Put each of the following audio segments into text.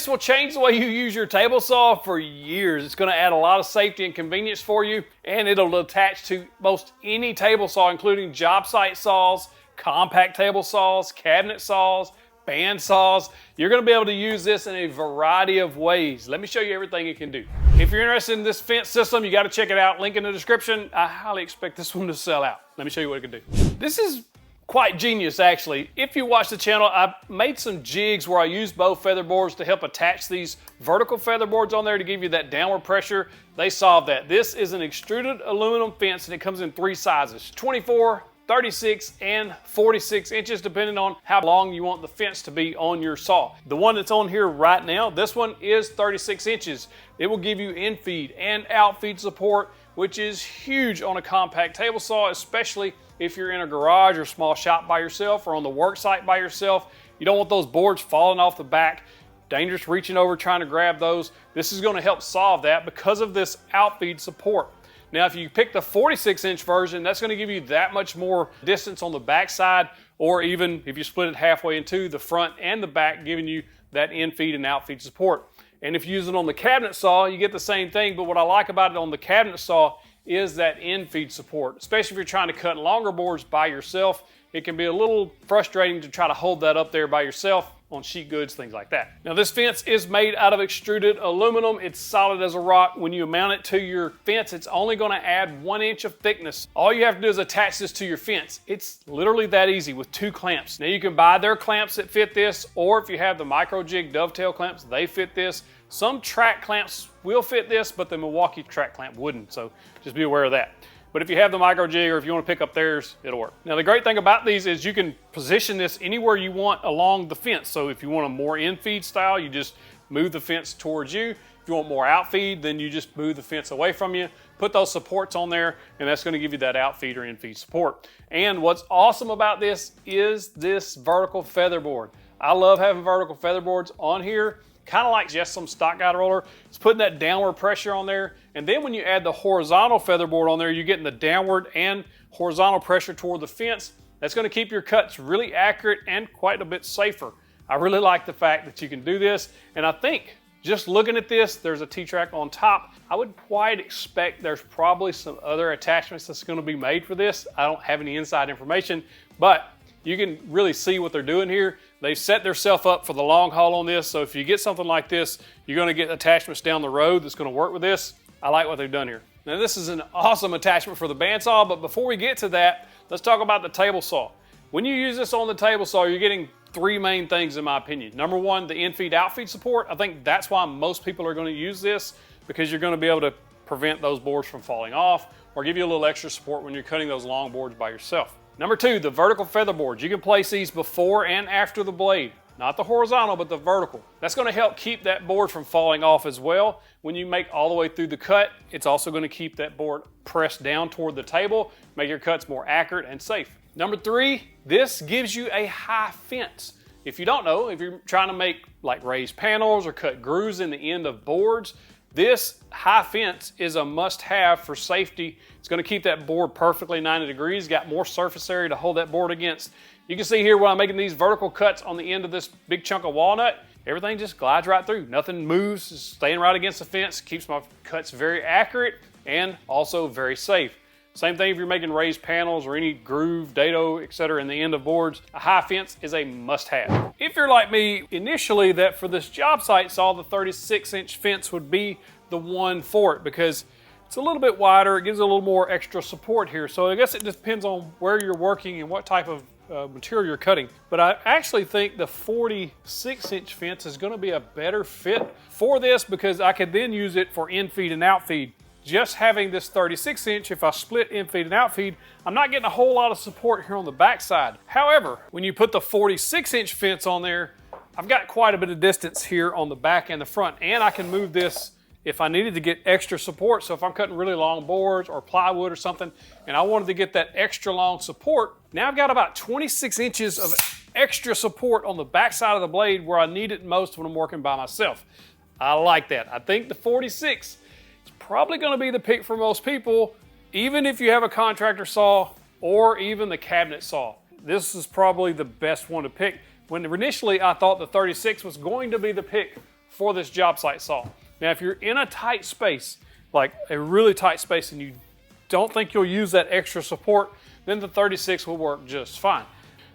This will change the way you use your table saw for years. It's going to add a lot of safety and convenience for you, and it'll attach to most any table saw, including job site saws, compact table saws, cabinet saws, band saws. You're going to be able to use this in a variety of ways. Let me show you everything it can do. If you're interested in this fence system, you got to check it out. Link in the description. I highly expect this one to sell out. Let me show you what it can do. This is quite genius, actually. If you watch the channel, I've made some jigs where I use both feather boards to help attach these vertical feather boards on there to give you that downward pressure. They solve that. This is an extruded aluminum fence, and it comes in 3 sizes: 24, 36, and 46 inches, depending on how long you want the fence to be on your saw. The one that's on here right now, this one is 36 inches. It will give you in-feed and out-feed support, which is huge on a compact table saw, especially if you're in a garage or small shop by yourself or on the work site by yourself. You don't want those boards falling off the back. Dangerous reaching over trying to grab those. This is going to help solve that because of this outfeed support. Now, if you pick the 46-inch version, that's going to give you that much more distance on the back side, or even if you split it halfway in two, the front and the back, giving you that in-feed and out-feed support. And if you use it on the cabinet saw, you get the same thing, but what I like about it on the cabinet saw is that in-feed support. Especially if you're trying to cut longer boards by yourself, it can be a little frustrating to try to hold that up there by yourself on sheet goods, things like that. Now, this fence is made out of extruded aluminum. It's solid as a rock. When you mount it to your fence, it's only going to add 1 inch of thickness. All you have to do is attach this to your fence. It's literally that easy with 2 clamps. Now, you can buy their clamps that fit this, or if you have the micro jig dovetail clamps, they fit this. Some track clamps will fit this, but the Milwaukee track clamp wouldn't, so just be aware of that. But if you have the micro jig, or if you want to pick up theirs, it'll work. Now, the great thing about these is you can position this anywhere you want along the fence. So if you want a more in-feed style, you just move the fence towards you. If you want more out-feed, then you just move the fence away from you. Put those supports on there, and that's going to give you that out-feed or in-feed support. And what's awesome about this is this vertical feather board. I love having vertical feather boards on here. Kind of like just some stock guide roller. It's putting that downward pressure on there. And then when you add the horizontal feather board on there, you're getting the downward and horizontal pressure toward the fence. That's going to keep your cuts really accurate and quite a bit safer. I really like the fact that you can do this. And I think just looking at this, there's a T-track on top. I would quite expect there's probably some other attachments that's going to be made for this. I don't have any inside information, but you can really see what they're doing here. They've set themselves up for the long haul on this, so if you get something like this, you're going to get attachments down the road that's going to work with this. I like what they've done here. Now, this is an awesome attachment for the bandsaw, but before we get to that, let's talk about the table saw. When you use this on the table saw, you're getting 3 main things in my opinion. Number 1, the in-feed, out-feed support. I think that's why most people are going to use this, because you're going to be able to prevent those boards from falling off or give you a little extra support when you're cutting those long boards by yourself. Number 2, the vertical feather boards. You can place these before and after the blade. Not the horizontal, but the vertical. That's going to help keep that board from falling off as well. When you make all the way through the cut, it's also going to keep that board pressed down toward the table, make your cuts more accurate and safe. Number 3, this gives you a high fence. If you don't know, if you're trying to make like raised panels or cut grooves in the end of boards, this high fence is a must-have for safety. It's going to keep that board perfectly 90 degrees, got more surface area to hold that board against. You can see here when I'm making these vertical cuts on the end of this big chunk of walnut, everything just glides right through. Nothing moves, it's staying right against the fence, keeps my cuts very accurate and also very safe. Same thing if you're making raised panels or any groove, dado, etc. in the end of boards, a high fence is a must-have. If you're like me, initially that for this job site saw, the 36-inch fence would be the one for it because it's a little bit wider, it gives a little more extra support here. So I guess it depends on where you're working and what type of material you're cutting. But I actually think the 46-inch fence is going to be a better fit for this because I could then use it for in-feed and out-feed. Just having this 36-inch, if I split in-feed and out-feed, I'm not getting a whole lot of support here on the backside. However, when you put the 46-inch fence on there, I've got quite a bit of distance here on the back and the front, and I can move this if I needed to get extra support. So if I'm cutting really long boards or plywood or something, and I wanted to get that extra long support, now I've got about 26 inches of extra support on the backside of the blade where I need it most when I'm working by myself. I like that. I think the 46 probably going to be the pick for most people, even if you have a contractor saw or even the cabinet saw. This is probably the best one to pick. When initially I thought the 36 was going to be the pick for this job site saw. Now, if you're in a tight space, like a really tight space, and you don't think you'll use that extra support, then the 36 will work just fine.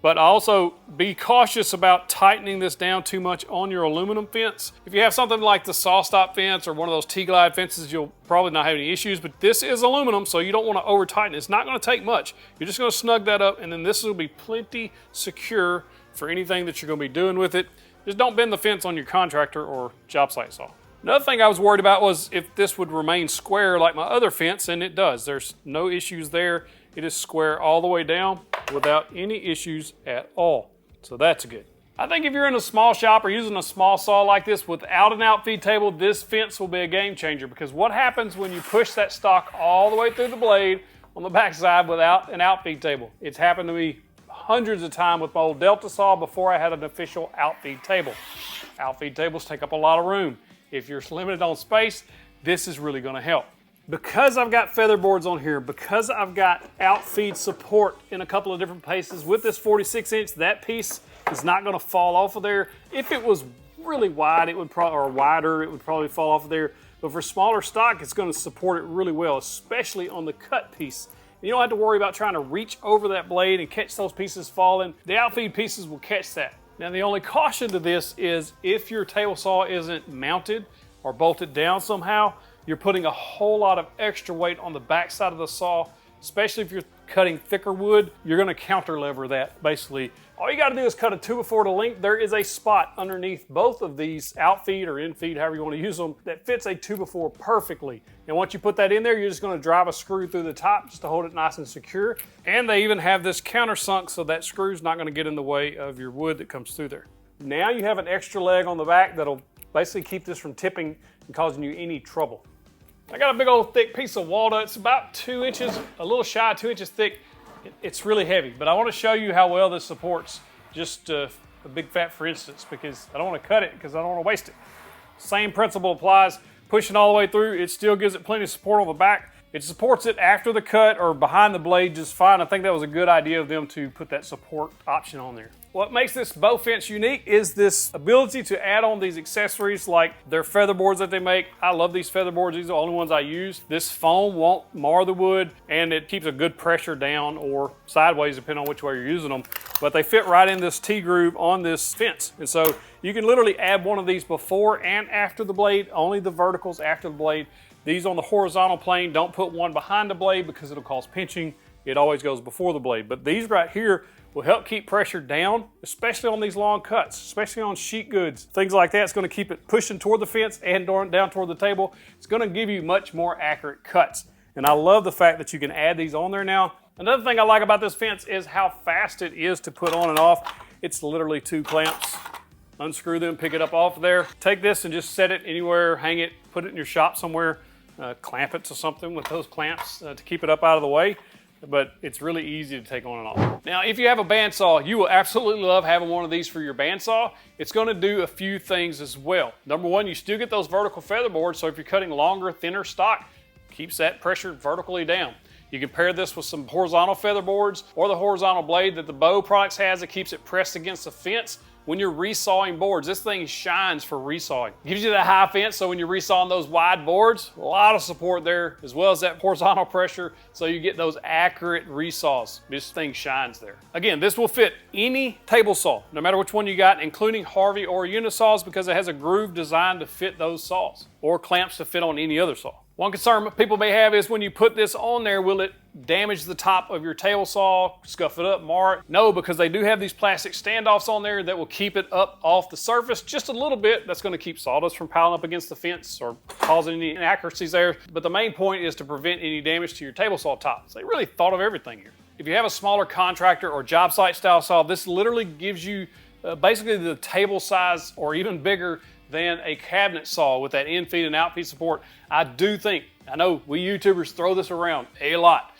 But also be cautious about tightening this down too much on your aluminum fence. If you have something like the saw stop fence or one of those T-glide fences, you'll probably not have any issues, but this is aluminum, so you don't want to over tighten it. It's not going to take much. You're just going to snug that up, and then this will be plenty secure for anything that you're going to be doing with it. Just don't bend the fence on your contractor or job site saw. Another thing I was worried about was if this would remain square like my other fence, and it does. There's no issues there. It is square all the way down without any issues at all. So that's good. I think if you're in a small shop or using a small saw like this without an outfeed table, this fence will be a game changer, because what happens when you push that stock all the way through the blade on the backside without an outfeed table? It's happened to me hundreds of times with my old Delta saw before I had an official outfeed table. Outfeed tables take up a lot of room. If you're limited on space, this is really going to help. Because I've got feather boards on here, because I've got outfeed support in a couple of different places, with this 46-inch, that piece is not going to fall off of there. If it was really wide, it would probably, or wider, it would probably fall off of there. But for smaller stock, it's going to support it really well, especially on the cut piece. You don't have to worry about trying to reach over that blade and catch those pieces falling. The outfeed pieces will catch that. Now, the only caution to this is if your table saw isn't mounted or bolted down somehow, you're putting a whole lot of extra weight on the back side of the saw, especially if you're cutting thicker wood. You're going to counter lever that. Basically, all you got to do is cut a 2x4 to length. There is a spot underneath both of these outfeed or infeed, however you want to use them, that fits a 2x4 perfectly. And once you put that in there, you're just going to drive a screw through the top just to hold it nice and secure. And they even have this countersunk, so that screw's not going to get in the way of your wood that comes through there. Now you have an extra leg on the back that'll basically keep this from tipping and causing you any trouble. I got a big old thick piece of walnut. It's about 2 inches, a little shy of 2 inches thick. It's really heavy, but I want to show you how well this supports just a big fat for instance, because I don't want to cut it because I don't want to waste it. Same principle applies. Pushing all the way through, it still gives it plenty of support on the back. It supports it after the cut or behind the blade just fine. I think that was a good idea of them to put that support option on there. What makes this bow fence unique is this ability to add on these accessories like their feather boards that they make. I love these feather boards. These are the only ones I use. This foam won't mar the wood, and it keeps a good pressure down or sideways depending on which way you're using them. But they fit right in this T-groove on this fence. And so you can literally add one of these before and after the blade, only the verticals after the blade. These on the horizontal plane, don't put one behind the blade because it'll cause pinching. It always goes before the blade. But these right here will help keep pressure down, especially on these long cuts, especially on sheet goods. Things like that, it's going to keep it pushing toward the fence and down toward the table. It's going to give you much more accurate cuts. And I love the fact that you can add these on there now. Another thing I like about this fence is how fast it is to put on and off. It's literally 2 clamps. Unscrew them, pick it up off of there. Take this and just set it anywhere, hang it, put it in your shop somewhere, clamp it to something with those clamps to keep it up out of the way. But it's really easy to take on and off. Now, if you have a bandsaw, you will absolutely love having one of these for your bandsaw. It's going to do a few things as well. Number one, you still get those vertical feather boards, so if you're cutting longer, thinner stock, keeps that pressure vertically down. You can pair this with some horizontal feather boards or the horizontal blade that the Bow Products has that keeps it pressed against the fence. When you're resawing boards, this thing shines for resawing. Gives you that high fence, so when you're resawing those wide boards, a lot of support there, as well as that horizontal pressure, so you get those accurate resaws. This thing shines there. Again, this will fit any table saw, no matter which one you got, including Harvey or Unisaws, because it has a groove designed to fit those saws, or clamps to fit on any other saw. One concern people may have is when you put this on there, will it damage the top of your table saw, scuff it up, mar it? No, because they do have these plastic standoffs on there that will keep it up off the surface just a little bit. That's going to keep sawdust from piling up against the fence or causing any inaccuracies there. But the main point is to prevent any damage to your table saw top. So they really thought of everything here. If you have a smaller contractor or job site style saw, this literally gives you basically the table size or even bigger than a cabinet saw with that in-feed and out-feed support. I know we YouTubers throw this around a lot.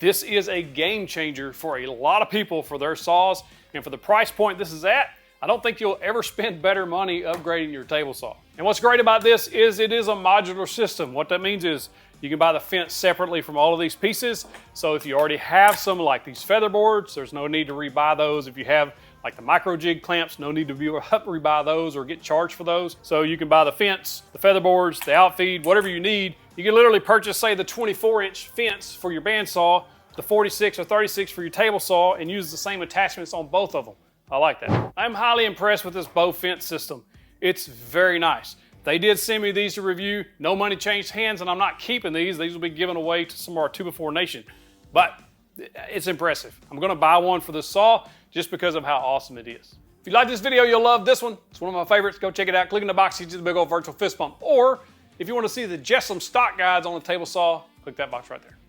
This is a game changer for a lot of people for their saws, and for the price point this is at, I don't think you'll ever spend better money upgrading your table saw. And what's great about this is it is a modular system. What that means is you can buy the fence separately from all of these pieces. So if you already have some like these feather boards, there's no need to rebuy those. If you have like the micro jig clamps, no need to rebuy those or get charged for those. So you can buy the fence, the feather boards, the outfeed, whatever you need. You can literally purchase, say, the 24-inch fence for your bandsaw, the 46 or 36 for your table saw, and use the same attachments on both of them. I like that. I'm highly impressed with this bow fence system. It's very nice. They did send me these to review. No money changed hands, and I'm not keeping these. These will be given away to some of our 2x4 Nation. But it's impressive. I'm gonna buy one for this saw just because of how awesome it is. If you like this video, you'll love this one. It's one of my favorites. Go check it out. Click in the box, see the big old virtual fist bump. Or if you want to see the Jessamine stock guides on the table saw, click that box right there.